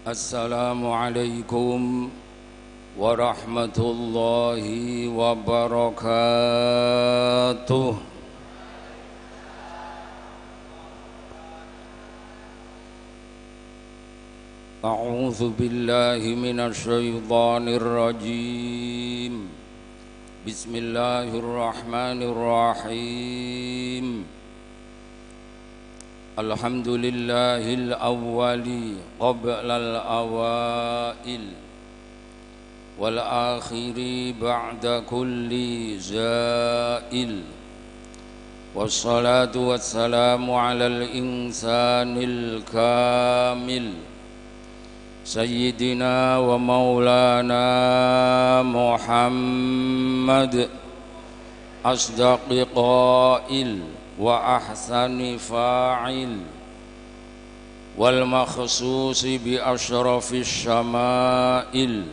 Assalamualaikum warahmatullahi wabarakatuh. A'udzu billahi minasy syaithanir rajim. Bismillahirrahmanirrahim. Alhamdulillahil awwali qablal awail wal akhiri ba'da kulli zail. Wassalatu wassalamu alal insanil kamil Sayyidina wa maulana Muhammad asdaqi qail wa ahsani fa'il wal makhsusi bi asyrafis syama'il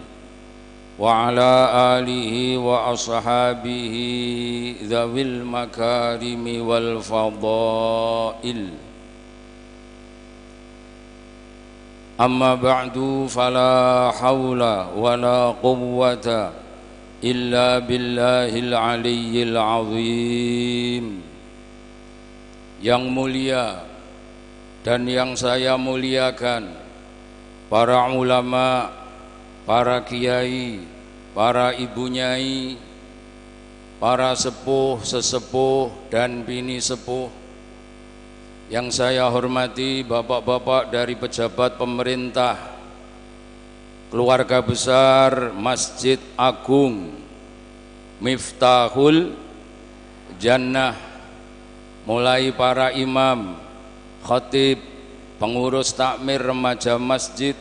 wa ala alihi wa ashabihi dzawil makarimi wal fadail. Amma ba'du, fala hawla wala quwwata illa billahil aliyyil azim. Yang mulia dan yang saya muliakan, para ulama, para kiai, para ibu nyai, para sepuh, sesepuh dan bini sepuh, yang saya hormati bapak-bapak dari pejabat pemerintah, keluarga besar Masjid Agung Miftahul Jannah, mulai para imam, khatib, pengurus takmir remaja masjid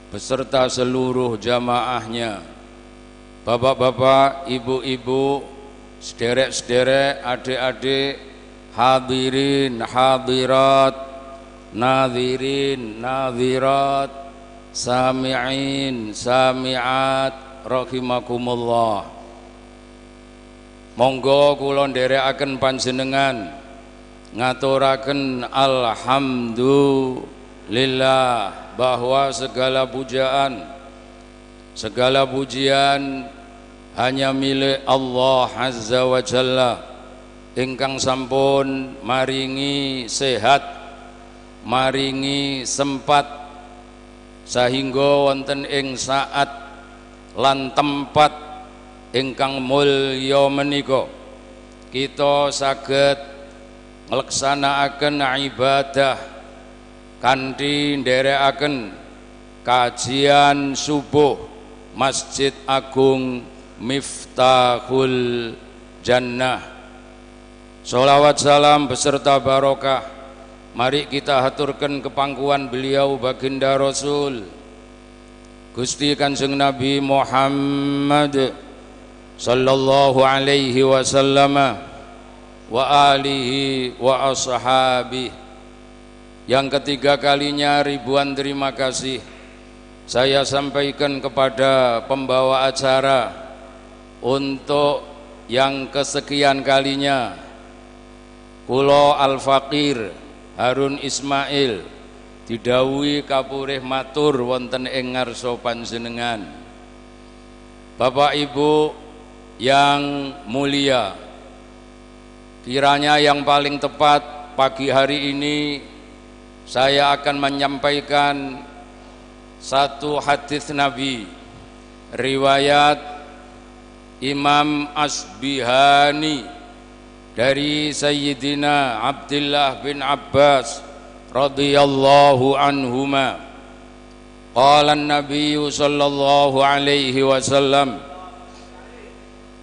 beserta seluruh jamaahnya, bapak-bapak, ibu-ibu, sederek-sederek, adik-adik, hadirin, hadirat, nadhirin, nadhirat, sami'in, sami'at, rahimakumullah. Monggo kula nderekaken panjenengan ngaturaken alhamdulillah bahwa segala pujian hanya milik Allah Azza wa Jalla ingkang sampun maringi sehat, maringi sempat sahingga wonten ing saat lan tempat ingkang mulya menika kita saged ngleksanakaken ibadah kanthi nderekaken kajian subuh Masjid Agung Miftahul Jannah. Sholawat salam beserta barokah mari kita haturkan kepangkuan beliau baginda Rasul Gusti Kanjeng Nabi Muhammad sallallahu alaihi wasallam wa alihi wa ashabi. Yang ketiga kalinya ribuan terima kasih saya sampaikan kepada pembawa acara untuk yang kesekian kalinya. Kulo Al-Fakir Harun Ismail didhawuhi kapurih matur wonten ing ngarsa panjenengan. Bapak Ibu yang mulia, kiranya yang paling tepat pagi hari ini saya akan menyampaikan satu hadis Nabi riwayat Imam Asbihani dari Sayyidina Abdullah bin Abbas radhiyallahu anhuma. Qala an-nabiy sallallahu alaihi wasallam,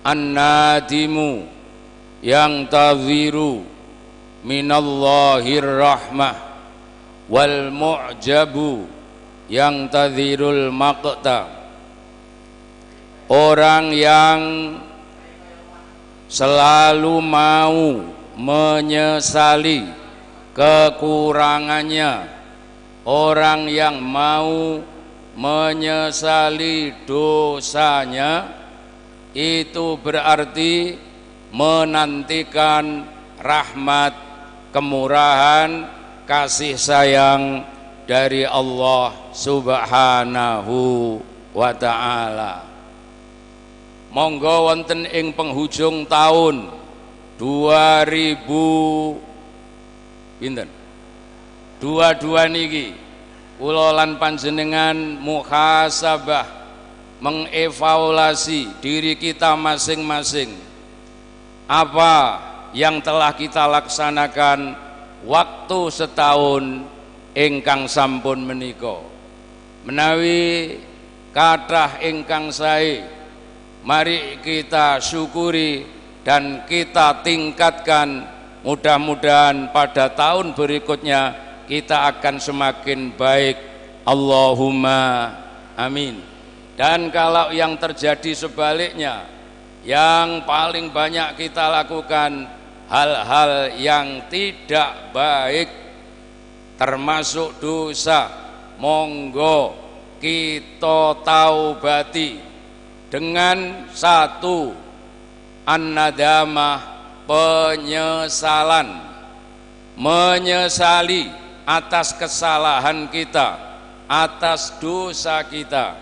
an-nadimu yang taziru minallahir rahmah wal mu'jabu yang tazirul maqta. Orang yang selalu mau menyesali kekurangannya, orang yang mau menyesali dosanya, itu berarti menantikan rahmat, kemurahan, kasih sayang dari Allah Subhanahu wa ta'ala. Monggo wonten ing penghujung tahun 2022 niki kula lan panjenengan muhasabah, mengevaluasi diri kita masing-masing. Apa yang telah kita laksanakan waktu setahun ingkang sampun menika. Menawi kathah ingkang sae, mari kita syukuri dan kita tingkatkan. Mudah-mudahan pada tahun berikutnya kita akan semakin baik. Allahumma amin. Dan kalau yang terjadi sebaliknya, yang paling banyak kita lakukan hal-hal yang tidak baik, termasuk dosa, monggo kita taubati dengan satu, an-nadamah, penyesalan, menyesali atas kesalahan kita, atas dosa kita.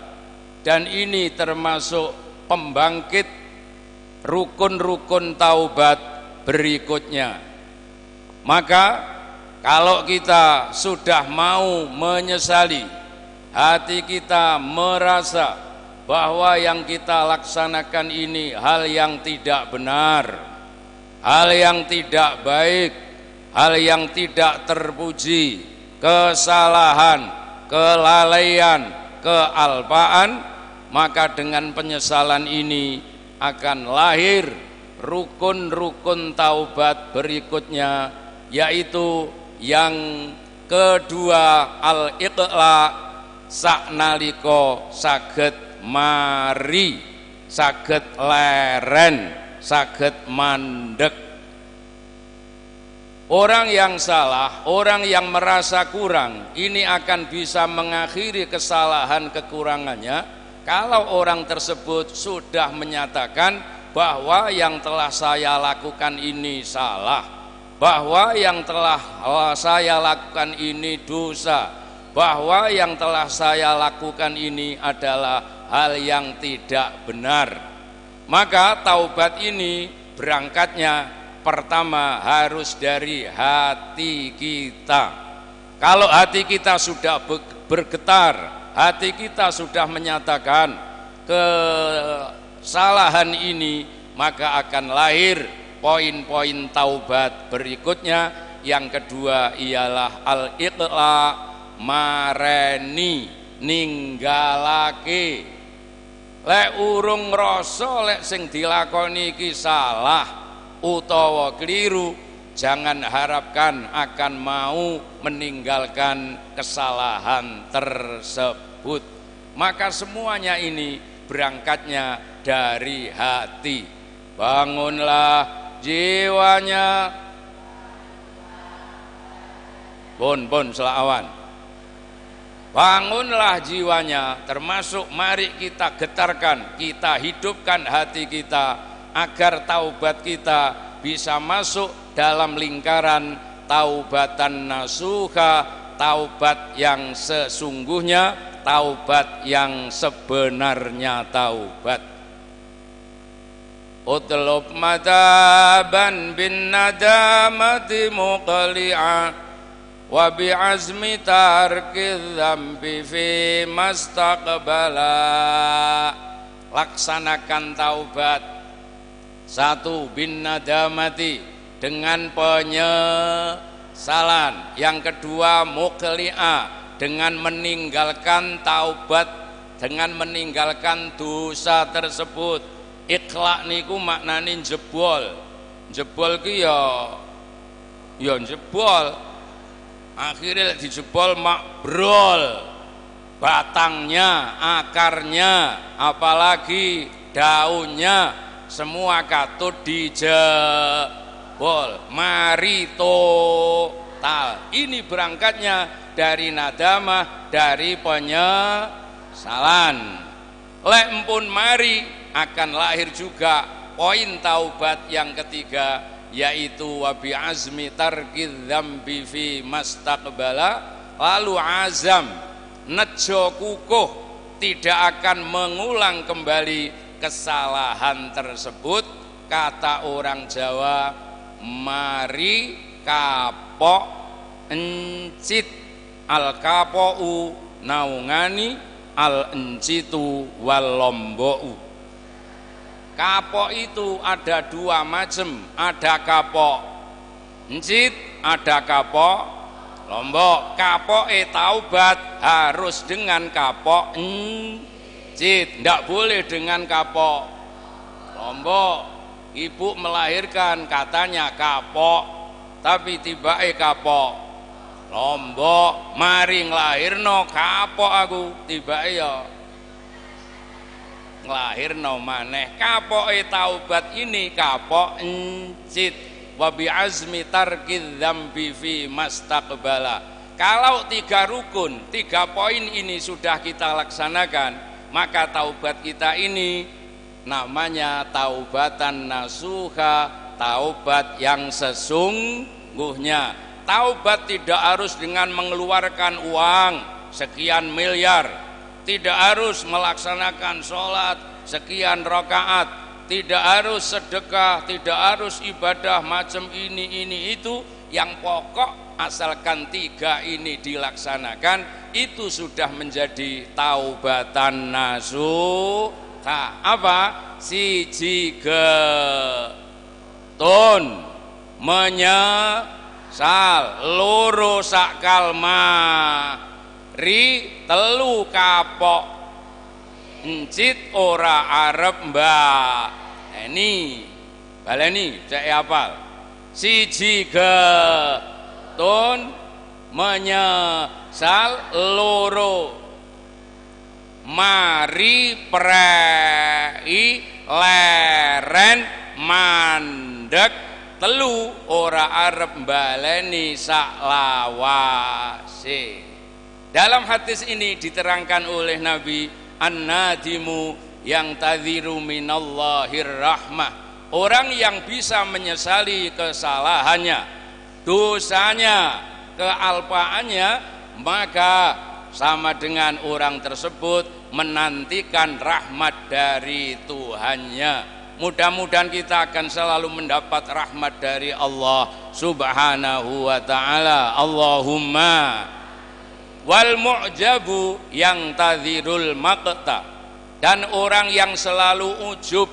Dan ini termasuk pembangkit rukun-rukun taubat berikutnya. Maka kalau kita sudah mau menyesali, hati kita merasa bahwa yang kita laksanakan ini hal yang tidak benar, hal yang tidak baik, hal yang tidak terpuji, kesalahan, kelalaian, kealpaan, maka dengan penyesalan ini akan lahir rukun-rukun taubat berikutnya, yaitu yang kedua, al-iqla, saknaliko saged mari, saged leren, saged mandek. Orang yang salah, orang yang merasa kurang, ini akan bisa mengakhiri kesalahan kekurangannya kalau orang tersebut sudah menyatakan bahwa yang telah saya lakukan ini salah, bahwa yang telah saya lakukan ini dosa, bahwa yang telah saya lakukan ini adalah hal yang tidak benar. Maka taubat ini berangkatnya pertama harus dari hati kita. Kalau hati kita sudah bergetar, hati kita sudah menyatakan kesalahan ini, maka akan lahir poin-poin taubat berikutnya. Yang kedua ialah al-iqla, mareni, ninggalake. Lek urung ngrasa lek sing dilakoni iki salah utawa keliru, jangan harapkan akan mau meninggalkan kesalahan tersebut. Maka semuanya ini berangkatnya dari hati. Bangunlah jiwanya. Pun selawan. Bangunlah jiwanya, termasuk mari kita getarkan, kita hidupkan hati kita agar taubat kita bisa masuk dalam lingkaran taubatan nasuha, taubat yang sesungguhnya, taubat yang sebenarnya taubat. Utlub madaban bin nadamati muqli'a wa bi'azmi tarki dzambi fi mastaqbala. Laksanakan taubat. Satu, bin nadamati, dengan penyesalan. Yang kedua, muqli'a, dengan meninggalkan taubat, dengan meninggalkan dosa tersebut. Ikhla niku maknane jebol. Jebol ki ya jebol. Akhirnya dijebol makbrol, batangnya, akarnya, apalagi daunnya, semua katut dijebol. Mari total. Ini berangkatnya dari nadamah, dari penyesalan. Lek empun mari akan lahir juga poin taubat yang ketiga, yaitu wa bi azmi tarki dzambi fi mastaqbala, lalu azam nejo kukuh tidak akan mengulang kembali kesalahan tersebut. Kata orang Jawa, mari kapok encit, al kapou naungani, al encitu wal lombou. Kapok itu ada dua macam, ada kapok encit, ada kapok lombok. Kapok taubat harus dengan kapok encit, tidak boleh dengan kapok lombok. Ibu melahirkan katanya kapok, tapi tiba kapok lombok. Mari nglahirno kapok aku, tiba ya nglahirno maneh. Kapok taubat ini kapok encit. Wa bi azmi tarkidz dzambi fi mastaqbala. Kalau 3 rukun, 3 poin ini sudah kita laksanakan, maka taubat kita ini namanya taubatan nasuha, taubat yang sesungguhnya. Taubat tidak harus dengan mengeluarkan uang sekian miliar, tidak harus melaksanakan sholat sekian rakaat, tidak harus sedekah, tidak harus ibadah macam ini itu. Yang pokok asalkan 3 ini dilaksanakan, itu sudah menjadi taubatan nasuha. Apa? Siji getun menyesal, loro sakal mari, telu kapok encit ora arep mbak. Ini baleni cek hafal. Siji getun menyesal, loro mari prei leren mandek, telu ora arep baleni saklawase. Dalam hadis ini diterangkan oleh Nabi, an-nadimu yang tadhiru minallahir rahmah, orang yang bisa menyesali kesalahannya, dosanya, kealpaannya, maka sama dengan orang tersebut menantikan rahmat dari Tuhannya. Mudah-mudahan kita akan selalu mendapat rahmat dari Allah Subhanahu wa ta'ala. Allahumma. Wal mu'jabu yang tadhirul maqta, dan orang yang selalu ujub,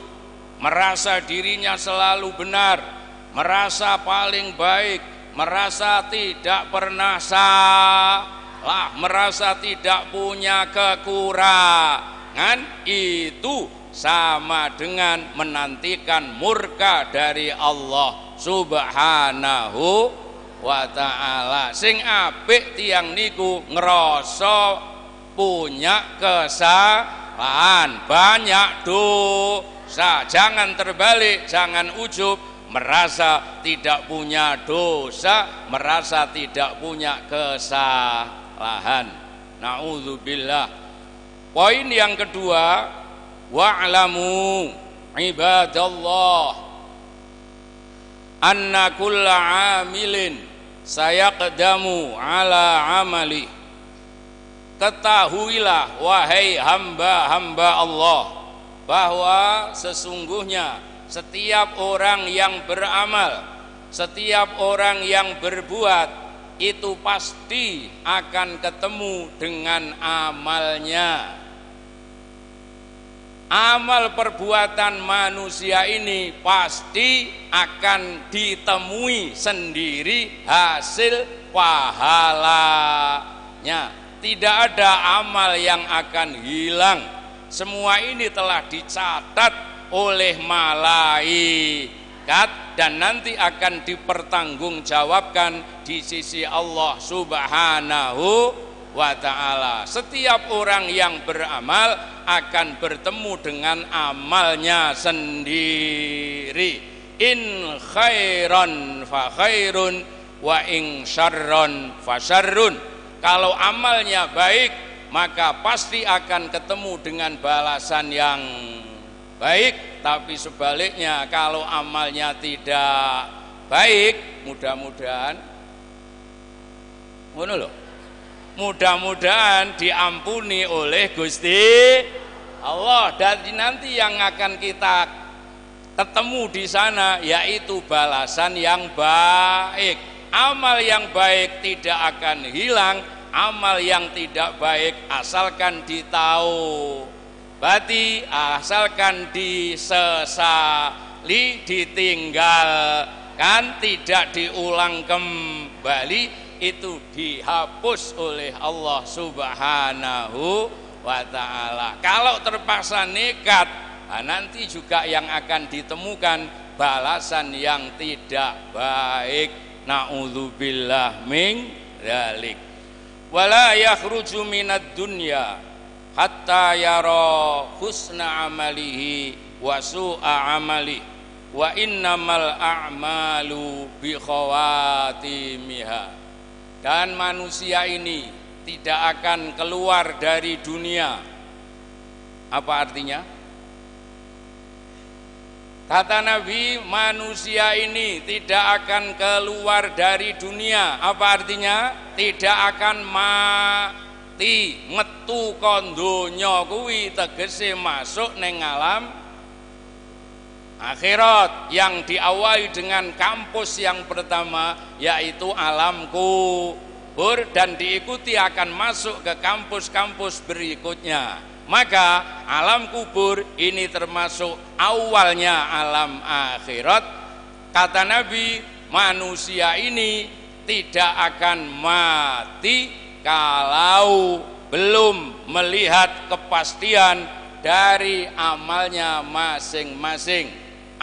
merasa dirinya selalu benar, merasa paling baik, merasa tidak pernah salah, merasa tidak punya kekurangan, itu sama dengan menantikan murka dari Allah Subhanahu wa ta'ala. Sing apik tiang niku ngerasa punya kesalahan, banyak dosa. Jangan terbalik, jangan ujub, merasa tidak punya dosa, merasa tidak punya kesalahan. Na'udzubillah. Poin yang kedua, wa'lamu ibadallah anna kulla amilin sayaqdamu ala amali. Ketahuilah wahai hamba-hamba Allah, bahwa sesungguhnya setiap orang yang beramal, setiap orang yang berbuat, itu pasti akan ketemu dengan amalnya. Amal perbuatan manusia ini pasti akan ditemui sendiri hasil pahalanya. Tidak ada amal yang akan hilang. Semua ini telah dicatat oleh malaikat dan nanti akan dipertanggungjawabkan di sisi Allah Subhanahu wa ta'ala. Setiap orang yang beramal akan bertemu dengan amalnya sendiri. In khairan fa khairun wa in syarron fa syarrun. Kalau amalnya baik, maka pasti akan ketemu dengan balasan yang baik. Tapi sebaliknya, kalau amalnya tidak baik, mudah-mudahan ngono lho, mudah-mudahan diampuni oleh Gusti Allah. Dan nanti yang akan kita ketemu di sana yaitu balasan yang baik. Amal yang baik tidak akan hilang, amal yang tidak baik asalkan ditahu berarti asalkan disesali, ditinggalkan, tidak diulang kembali, itu dihapus oleh Allah Subhanahu wa ta'ala. Kalau terpaksa nekat, nah nanti juga yang akan ditemukan balasan yang tidak baik. Na'udzubillah min dzalik. Wala yakhruju minad dunya hatta yara husna amalihi wa su'a amali wa innamal a'malu bi khawatimiha. Dan manusia ini tidak akan keluar dari dunia. Apa artinya? Kata Nabi, manusia ini tidak akan keluar dari dunia. Apa artinya? Tidak akan mati, metu kondonya kuwi tegese masuk neng alam akhirat yang diawali dengan kampus yang pertama yaitu alam kubur dan diikuti akan masuk ke kampus-kampus berikutnya. Maka alam kubur ini termasuk awalnya alam akhirat. Kata Nabi, manusia ini tidak akan mati kalau belum melihat kepastian dari amalnya masing-masing.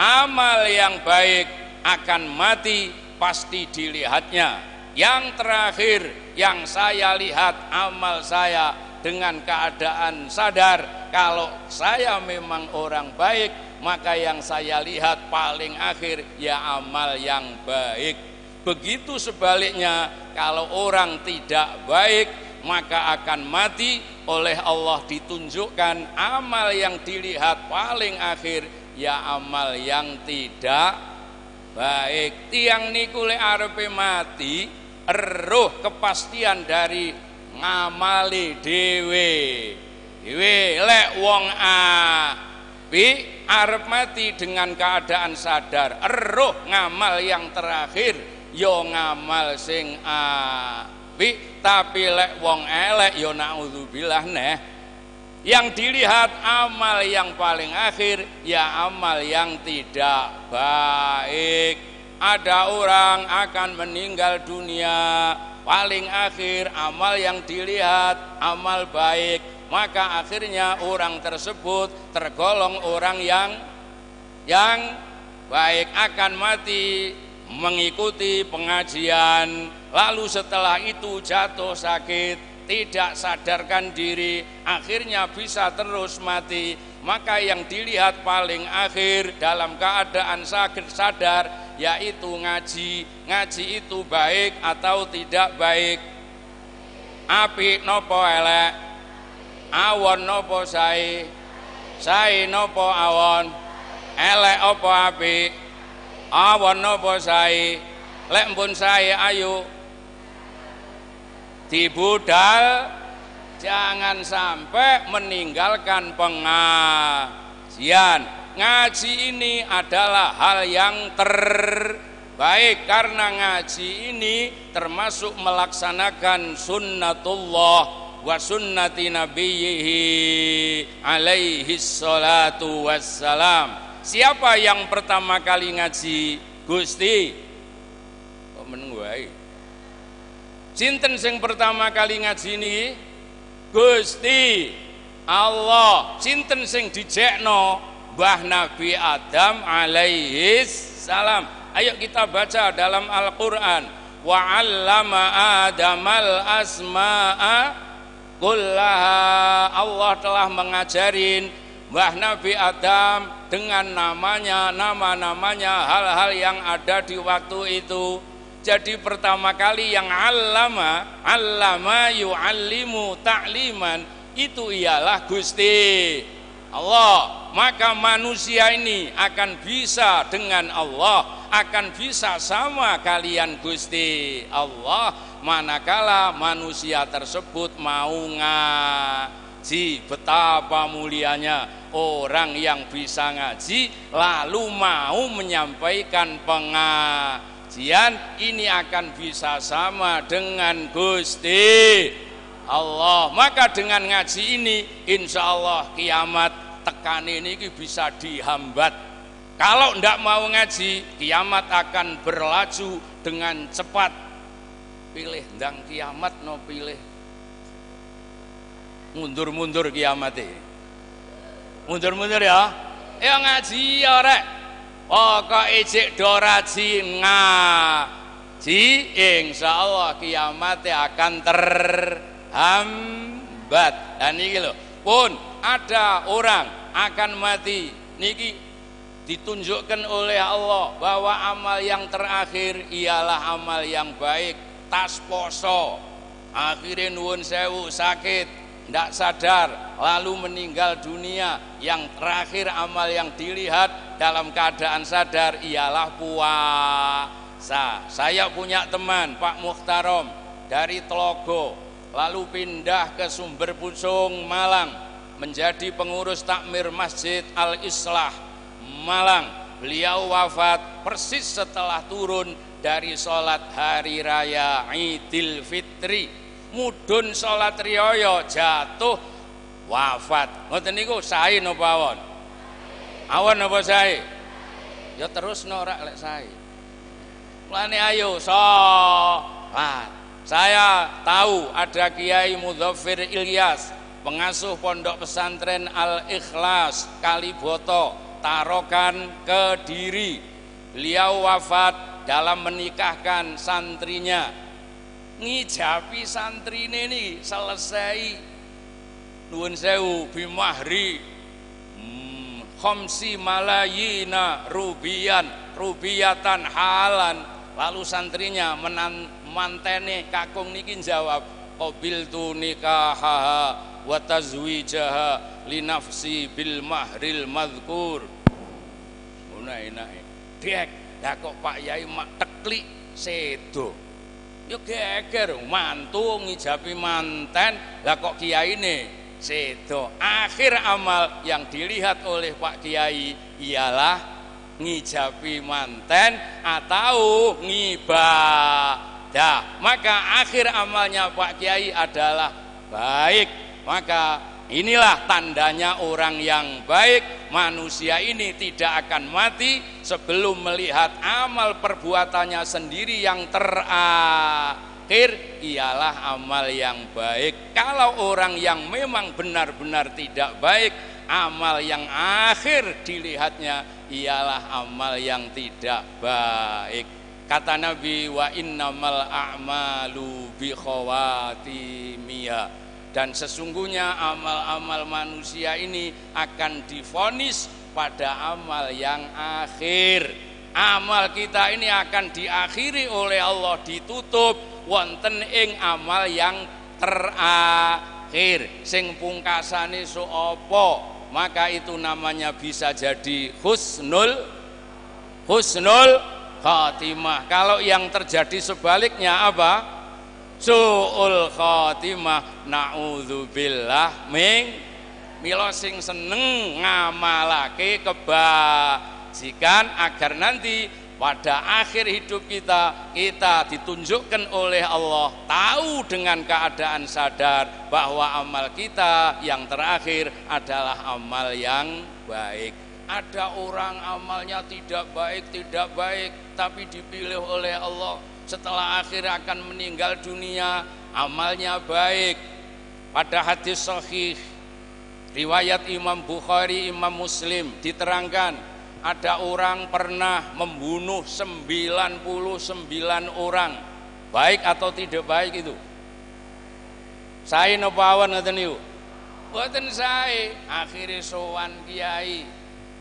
Amal yang baik akan mati pasti dilihatnya. Yang terakhir yang saya lihat amal saya dengan keadaan sadar kalau saya memang orang baik, maka yang saya lihat paling akhir ya amal yang baik. Begitu sebaliknya, kalau orang tidak baik maka akan mati, oleh Allah ditunjukkan amal yang dilihat paling akhir ya amal yang tidak baik. Tiang niku lek arepe mati eruh kepastian dari ngamali dhewe lek wong api arep mati dengan keadaan sadar eruh ngamal yang terakhir yo ngamal sing api, tapi lek wong elek yo naudzubillah neh yang dilihat amal yang paling akhir ya amal yang tidak baik. Ada orang akan meninggal dunia, paling akhir amal yang dilihat amal baik, maka akhirnya orang tersebut tergolong orang yang baik, akan mati mengikuti pengajian, lalu setelah itu jatuh sakit, tidak sadarkan diri, akhirnya bisa terus mati. Maka yang dilihat paling akhir dalam keadaan sakit sadar yaitu ngaji. Ngaji itu baik atau tidak baik? Apik nopo elek? Awon nopo sae? Sae nopo awon? Elek opo apik? Awon nopo sae? Lek mpun sae ayo dibudal, jangan sampai meninggalkan pengajian. Ngaji ini adalah hal yang terbaik karena ngaji ini termasuk melaksanakan sunnatullah wa sunnati nabiyhi alaihi salatu wassalam. Siapa yang pertama kali ngaji? Gusti. Kok meneng wae? Sinten sing pertama kali ngaji niki? Gusti Allah. Sinten sing dijekno? Mbah Nabi Adam alaihi salam. Ayo kita baca dalam Al-Qur'an. Wa 'allama Adamal asma'a kullaha. Allah telah mengajarin Mbah Nabi Adam dengan nama-namanya hal-hal yang ada di waktu itu. Jadi pertama kali yang allama yu'allimu ta'liman itu ialah Gusti Allah. Maka manusia ini akan bisa dengan Allah, akan bisa sama kalian Gusti Allah. manakala manusia tersebut mau ngaji. Betapa mulianya orang yang bisa ngaji lalu mau menyampaikan pengajian, ini akan bisa sama dengan Gusti Allah. Maka dengan ngaji ini insya Allah kiamat tekan ini bisa dihambat. Kalau tidak mau ngaji, kiamat akan berlaju dengan cepat. Pilih ndang kiamat no pilih mundur-mundur kiamat ini. Mundur-mundur ya. Ya ngaji ya rek. Pokok ijik do rajin ngaji, insyaallah kiamat akan terhambat. Dan ini loh, pun ada orang akan mati niki ditunjukkan oleh Allah bahwa amal yang terakhir ialah amal yang baik. Tas poso, akhirnya nuwun sewu sakit, tidak sadar, lalu meninggal dunia. Yang terakhir amal yang dilihat dalam keadaan sadar ialah puasa. Saya punya teman Pak Mukhtarom dari Telogo, lalu pindah ke Sumber Pucung Malang menjadi pengurus takmir Masjid Al-Islah Malang. Beliau wafat persis setelah turun dari sholat hari raya Idul Fitri. Mudun sholat riyaya jatuh wafat. Ngoten niku sae napa awon? Awon napa sae? Ya terus norak lek sae. Mulane ayo sholat. Saya tahu ada Kiai Mudzaffir Ilyas, pengasuh pondok pesantren Al-Ikhlas Kaliboto, Tarokan, Kediri. Beliau wafat dalam menikahkan santrinya. Ngijapi santrine ini selesai nuwun sewu bimahri khamsi malayina rubiyatan halan. Lalu santrinya mantene kakung niki jawab, qabiltu nikahaha wa tazwijaha li nafsi bil mahril madhkur. Enak dek, dah kok Pak Yai mak teklik sedo. Yo geger mantu ngijabi manten, lah kok kiai ini sedo. Akhir amal yang dilihat oleh Pak Kiai ialah ngijabi manten atau ngibadah. Maka akhir amalnya Pak Kiai adalah baik. Maka inilah tandanya orang yang baik. Manusia ini tidak akan mati sebelum melihat amal perbuatannya sendiri yang terakhir ialah amal yang baik. Kalau orang yang memang benar-benar tidak baik, amal yang akhir dilihatnya ialah amal yang tidak baik. Kata Nabi, wa innamal a'malu bi khawatimiyah. Dan sesungguhnya amal-amal manusia ini akan divonis pada amal yang akhir. Amal kita ini akan diakhiri oleh Allah, ditutup wonten ing amal yang terakhir. Sing pungkasane sapa? Maka itu namanya bisa jadi husnul khatimah. Kalau yang terjadi sebaliknya apa? Su'ul khatimah, na'udzubillah min. Mila sing seneng ngamalake kebajikan agar nanti pada akhir hidup kita ditunjukkan oleh Allah, tahu dengan keadaan sadar bahwa amal kita yang terakhir adalah amal yang baik. Ada orang amalnya tidak baik, tapi dipilih oleh Allah. Setelah akhir akan meninggal dunia, amalnya baik. Pada hadis sahih riwayat Imam Bukhari, Imam Muslim diterangkan ada orang pernah membunuh 99 orang. Baik atau tidak baik itu? Sae napa awan ngoten niku? Mboten sae. Akhire sowan kiai.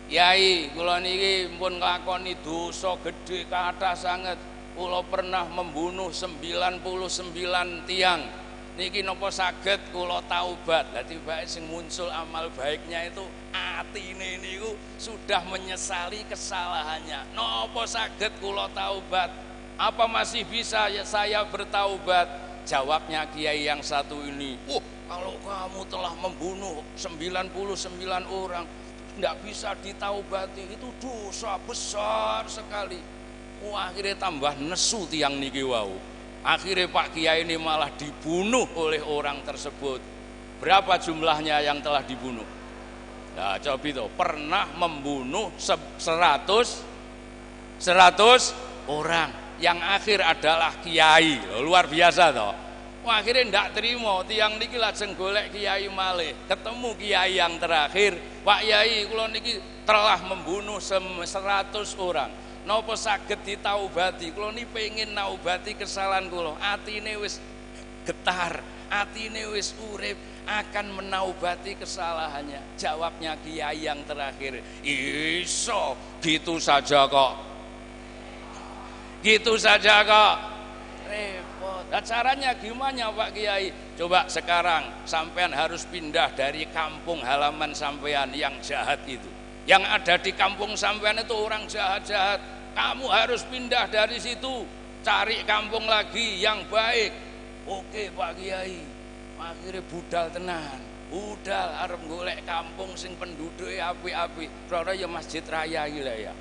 Kiai, kula niki pun nglakoni dosa gedhe kathah sanget. Kula pernah membunuh 99 tiang. Niki napa saged kula taubat. Lah tibake sing muncul amal baiknya itu atine niku sudah menyesali kesalahannya. Napa saged kula taubat? Apa masih bisa ya saya bertaubat? Jawabnya kiai yang satu ini, kalau kamu telah membunuh 99 orang, tidak bisa ditaubati, itu dosa besar sekali. Akhirnya tambah nesu tiang niki wau. Akhirnya Pak Kiai ini malah dibunuh oleh orang tersebut. Berapa jumlahnya yang telah dibunuh? Nah, coba itu pernah membunuh 100 orang, yang akhir adalah kiai. Luar biasa toh. Akhirnya ndak terima, tiang niki lajeng golek kiai malih, ketemu kiai yang terakhir. Pak Yai, kula niki telah membunuh 100 orang. Napa saged ditaubati? Kula niki pengin naubati kesalahan kula. Atine wis getar, atine wis urip, akan menaubati kesalahannya. Jawabnya kiai yang terakhir, iso, gitu saja kok. Gitu saja kok. Repot. Nah, caranya gimana Pak Kiai? Coba sekarang sampean harus pindah dari kampung halaman sampean yang jahat itu. Yang ada di kampung sampean itu orang jahat-jahat. Kamu harus pindah dari situ, cari kampung lagi yang baik. Oke Pak Kiai. Akhirnya budal tenan. Budal arep golek kampung sing penduduke apik-apik. Ora ya Masjid Raya iki lah ya.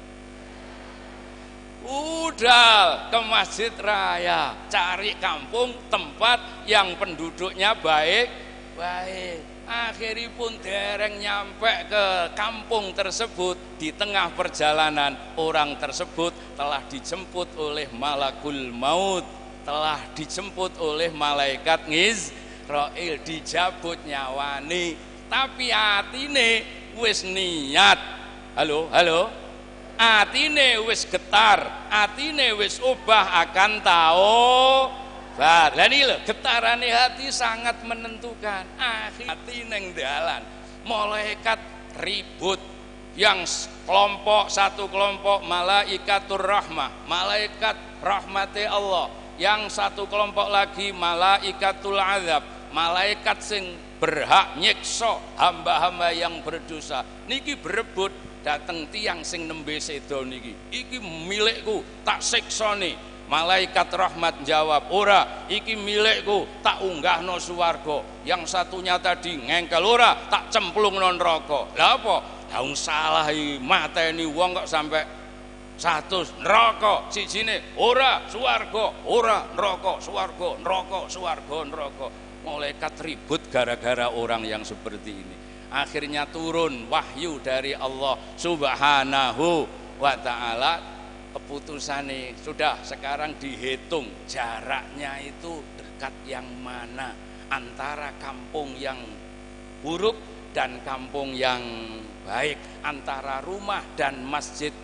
Udal ke Masjid Raya, cari kampung tempat yang penduduknya baik-baik. Akhiripun dereng nyampe ke kampung tersebut, di tengah perjalanan orang tersebut telah dijemput oleh malakul maut, telah dijemput oleh malaikat Ngizrail, dijabut nyawani. Tapi atine wis niat. Halo. Atine wis getar, atine wis ubah akan taubat. Lah niki lho, getarane hati sangat menentukan. Hati ning dalan, malaikat ribut. Yang satu kelompok malaikatur rahmah, malaikat rahmati Allah. Yang satu kelompok lagi malaikatul azab, malaikat sing berhak nyiksa hamba-hamba yang berdosa. Niki berebut dateng tiang sing nembe sedo niki, iki milikku, tak siksa nih. Malaikat rahmat jawab, ora, iki milikku, tak unggahno swarga. Yang satunya tadi ngengkel, ora, tak cemplungno neraka. Lah apa? Daung salah iki, mateni wong kok sampai 100 neraka, sijine ora swarga, ora neraka, swarga, neraka, swarga, neraka. Malaikat ribut gara-gara orang yang seperti ini. Akhirnya turun wahyu dari Allah Subhanahu wa ta'ala, keputusannya sudah sekarang dihitung jaraknya itu dekat yang mana antara kampung yang buruk dan kampung yang baik, antara rumah dan masjid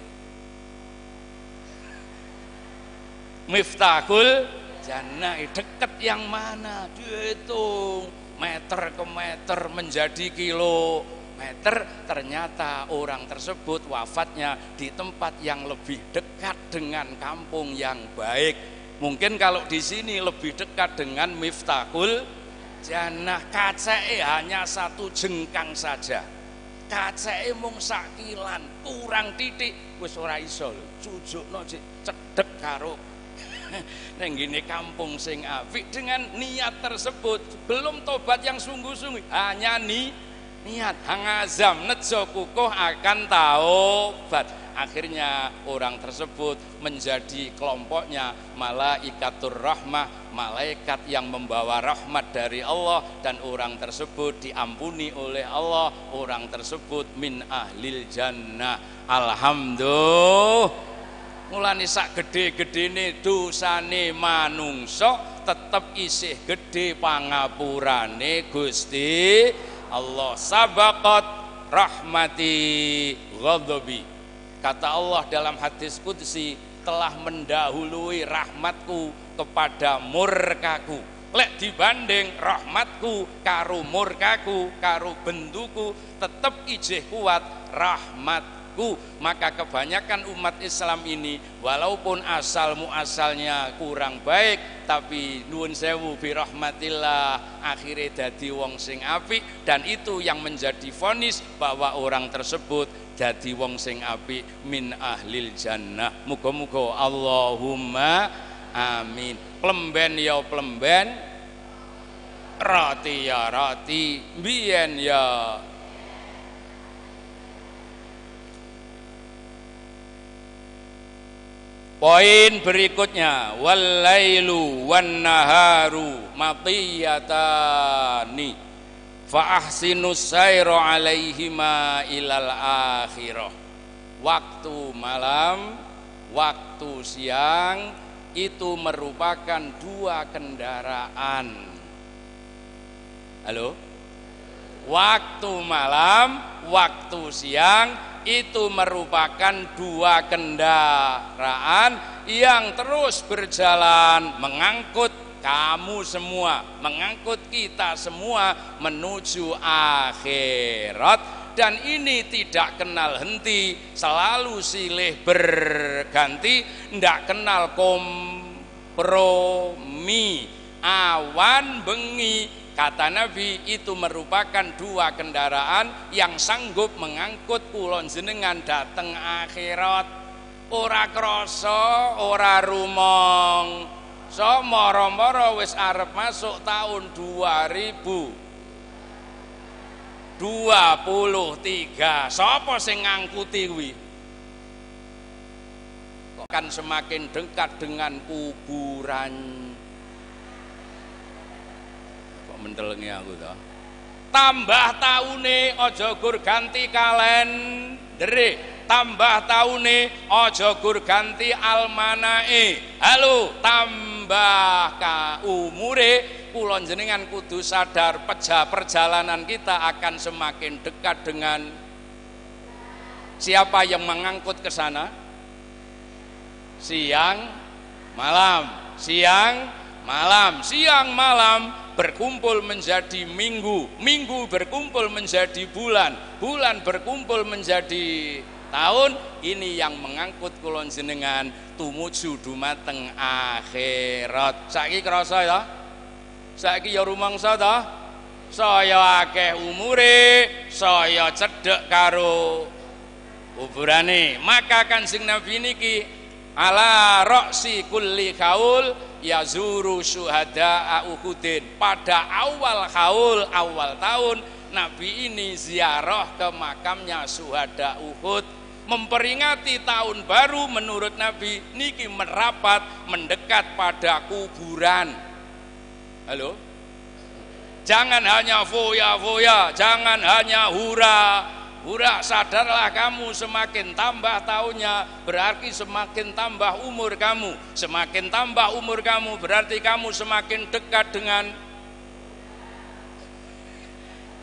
Miftahul Jannah, dekat yang mana dihitung meter ke meter menjadi kilometer. Ternyata orang tersebut wafatnya di tempat yang lebih dekat dengan kampung yang baik. Mungkin kalau di sini lebih dekat dengan Miftahul Jannah, kaceke hanya 1 jengkang saja, kaceke mung sakilan, kurang titik wis ora iso lho jujukno cedhek karo neng gini kampung sing apik. Dengan niat tersebut, belum tobat yang sungguh-sungguh, hanya niat hangazam nejo kukuh akan taubat. Akhirnya orang tersebut menjadi kelompoknya malaikatur rahmah, malaikat yang membawa rahmat dari Allah, dan orang tersebut diampuni oleh Allah. Orang tersebut min ahlil jannah. Alhamdulillah. Mulane sak gede-gedene dosane manungsa tetep isih gede pangapurane Gusti Allah. Sabaqat rahmati ghadabi. Kata Allah dalam hadis qudsi, telah mendahului rahmatku kepada murkaku. Lek dibanding rahmatku karo murkaku, karo bentuku, tetep ijih kuat rahmatku. Maka kebanyakan umat Islam ini walaupun asal muasalnya kurang baik, tapi nuwun sewu bi rahmatillah akhirnya dadi wong sing apik, dan itu yang menjadi vonis bahwa orang tersebut dadi wong sing apik min ahlil jannah. Muga-muga Allahumma amin. Plemben ya plemben, roti ya roti, biyen ya. Poin berikutnya, wallailu wan naharu matiyatani fa ahsinus sayra alaihima ilal akhirah. Waktu malam, waktu siang itu merupakan dua kendaraan. Halo? Waktu malam, waktu siang itu merupakan dua kendaraan yang terus berjalan mengangkut kamu semua, mengangkut kita semua menuju akhirat. Dan ini tidak kenal henti, selalu silih berganti, tidak kenal kompromi. Awan bengi, kata Nabi, itu merupakan dua kendaraan yang sanggup mengangkut kulon jenengan dateng akhirat. Ora krasa, ora rumong, so moro-moro wis arep masuk tahun 2023. Sapa sing ngangkuti kuwi? Kok kan semakin dekat dengan kuburan. Mentelengi aku toh. Tambah taune aja gur ganti kalendere, tambah taune aja gur ganti almanae. Halo, tambah ka umure, kula jenengan kudu sadar perjalanan kita akan semakin dekat dengan siapa yang mengangkut ke sana? Siang malam, siang malam, siang malam berkumpul menjadi minggu, minggu berkumpul menjadi bulan, bulan berkumpul menjadi tahun. Ini yang mengangkut kulon jenengan tumuju dumateng akhirat. Saiki krasa ya? Saiki ya rumangsa ta? Saya akeh umure, saya cedhek karo kuburane. Maka Kanjeng Nabi niki ala roksi kulli kaul yazuru syuhada Uhudin. Pada awal haul, awal tahun, Nabi ini ziarah ke makamnya syuhada Uhud, memperingati tahun baru. Menurut Nabi niki merapat mendekat pada kuburan. Halo? Jangan hanya foya-foya, jangan hanya hura hura. Sadarlah kamu, semakin tambah tahunnya berarti semakin tambah umur kamu. Semakin tambah umur kamu berarti kamu semakin dekat dengan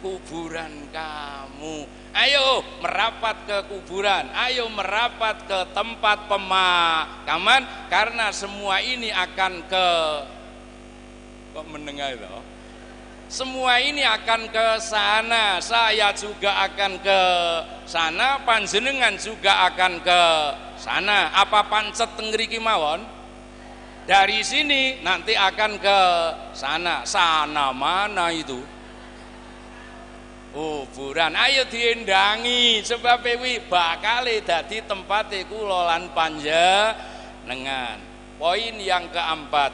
kuburan kamu. Ayo merapat ke kuburan, ayo merapat ke tempat pemakaman, karena semua ini akan ke, kok mendengar itu? Semua ini akan ke sana, saya juga akan ke sana, panjenengan juga akan ke sana. Apa pancet tengriki mawon? Dari sini nanti akan ke sana. Sana mana itu? Kuburan. Ayo diendangi, sebab kuwi bakale dadi tempate kula lan panjenengan. Poin yang keempat,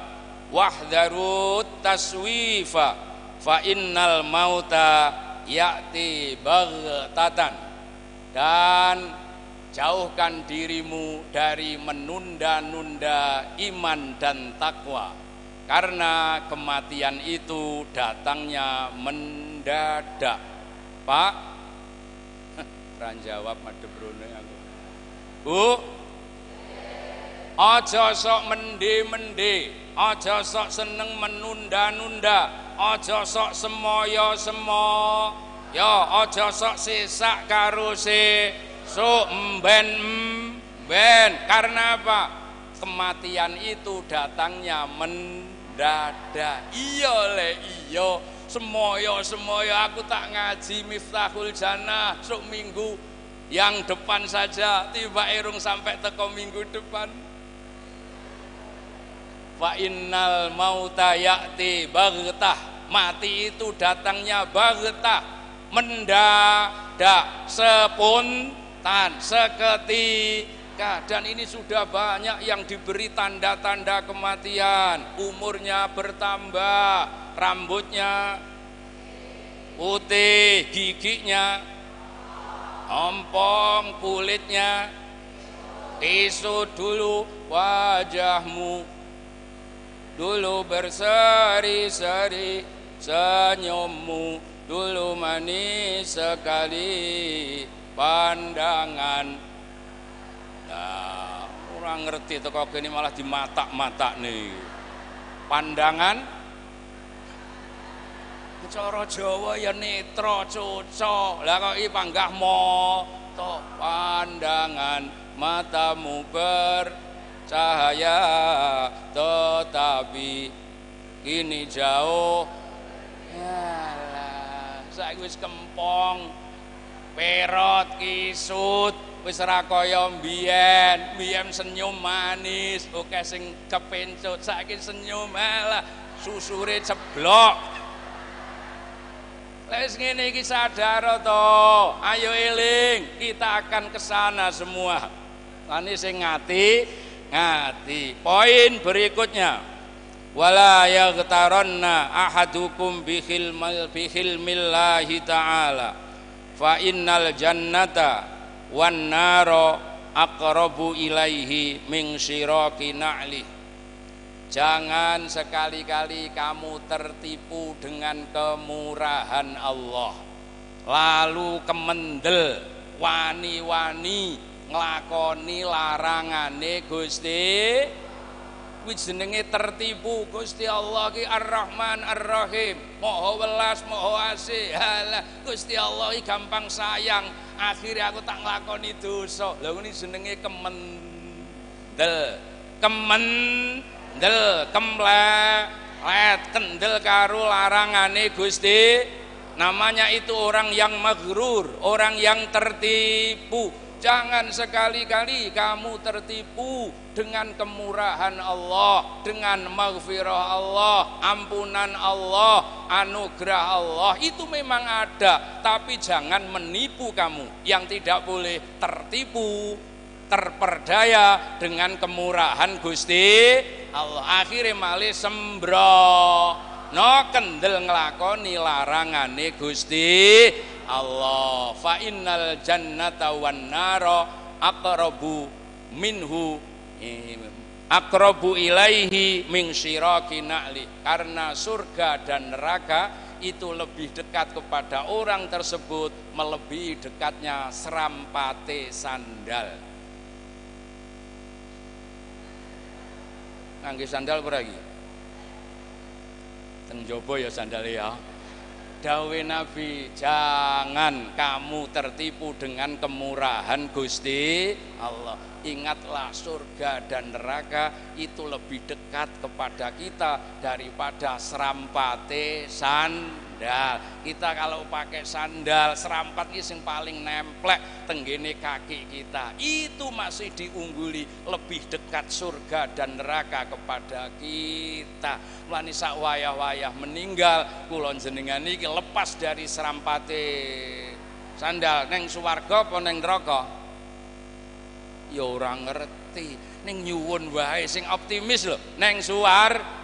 wahdharut taswifa fa innal mauta ya'ti baghtatan. Dan jauhkan dirimu dari menunda-nunda iman dan takwa, karena kematian itu datangnya mendadak. Pak ran jawab madebrone aku. Bu, aja sok mende-mende, aja sok seneng menunda-nunda, aja sok semoyo-semoyo, aja sok sesak karo sesuk mben. Karena apa? Kematian itu datangnya mendadak. Iya le iya, semoyo-semoyo aku tak ngaji Miftahul Jannah sok minggu yang depan saja, tiba erung sampai teko minggu depan. Fa innal mauta ya'ti baghtah, mati itu datangnya baghtah, mendadak, seketika. Dan ini sudah banyak yang diberi tanda-tanda kematian. Umurnya bertambah, rambutnya putih, giginya ompong, kulitnya kisut. Dulu wajahmu dulu berseri-seri, senyummu dulu manis sekali, pandangan. Nah, orang ngerti itu kok ini malah di mata-mata nih. Pandangan, cara Jawa ya netra cocok. Lah kok iki panggah mata, pandangan matamu bercahaya, tetapi kini jauh. Yalah, saiki wis kempong, perot, kisut, wis ora kaya mbiyen. Mbiyen senyum manis, oke sing kepencut, saiki senyum alah susure ceblok. Wis ngene iki sadar to, ayo eling, kita akan kesana semua. Lani sing ngati. Poin berikutnya, wala yaghtaranna ahadukum bihilmillahi ta'ala, fa innal jannata wan naro aqrabu ilaihi min syiraki na'li. Jangan sekali-kali kamu tertipu dengan kemurahan Allah, lalu kemendel wani-wani nglakoni larangane Gusti. Kuwi jenenge tertipu. Gusti Allah ki Ar-Rahman Ar-Rahim, Maha welas Maha asih. Halah, Gusti Allah ki gampang sayang, akhirnya aku tak nglakoni dosa. Lha ngene jenenge kemendel. Kemlet kendel karo larangane Gusti. Namanya itu orang yang maghrur, orang yang tertipu. Jangan sekali-kali kamu tertipu dengan kemurahan Allah, dengan maghfirah Allah, ampunan Allah, anugerah Allah. Itu memang ada, tapi jangan menipu kamu. Yang tidak boleh tertipu, terperdaya dengan kemurahan Gusti Allah. Akhirnya malih sembrono kendel nglakoni larangane Gusti Allah. Fa innal jannata wan nara aqrabu ilaihi min syiraki na'li. Karena surga dan neraka itu lebih dekat kepada orang tersebut melebihi dekatnya serampate sandal. Ngangge sandal ora iki? Ten jaba ya sandale ya. Dawuh Nabi, jangan kamu tertipu dengan kemurahan Gusti Allah. Ingatlah surga dan neraka itu lebih dekat kepada kita daripada serampate sandal. Kita kalau pakai sandal, serampat ini yang paling nemplek tenggene kaki kita, itu masih diungguli, lebih dekat surga dan neraka kepada kita. Mulane sak wayah-wayah meninggal kula jenengan iki lepas dari serampate sandal neng swarga apa neng neraka? Ya ora ngerti. Ning nyuwun wae sing optimis lho, neng suar.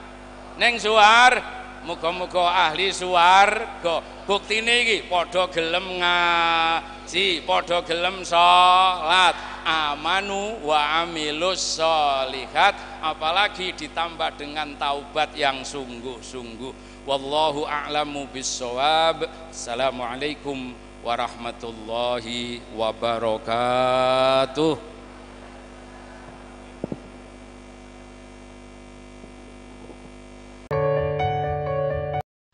Muga-muga ahli swarga. Buktine iki padha gelem ngaji, padha gelem salat, amanu wa amilus sholihat, apalagi ditambah dengan taubat yang sungguh-sungguh. Wallahu a'lamu bissawab. Assalamualaikum warahmatullahi wabarakatuh.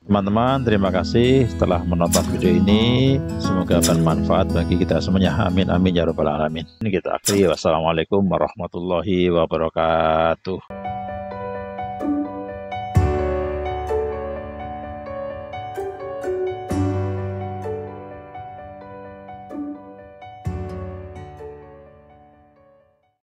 Teman-teman, terima kasih telah menonton video ini. Semoga bermanfaat bagi kita semuanya. Amin amin ya rabbal alamin. Ini kita akhiri. Wassalamualaikum warahmatullahi wabarakatuh.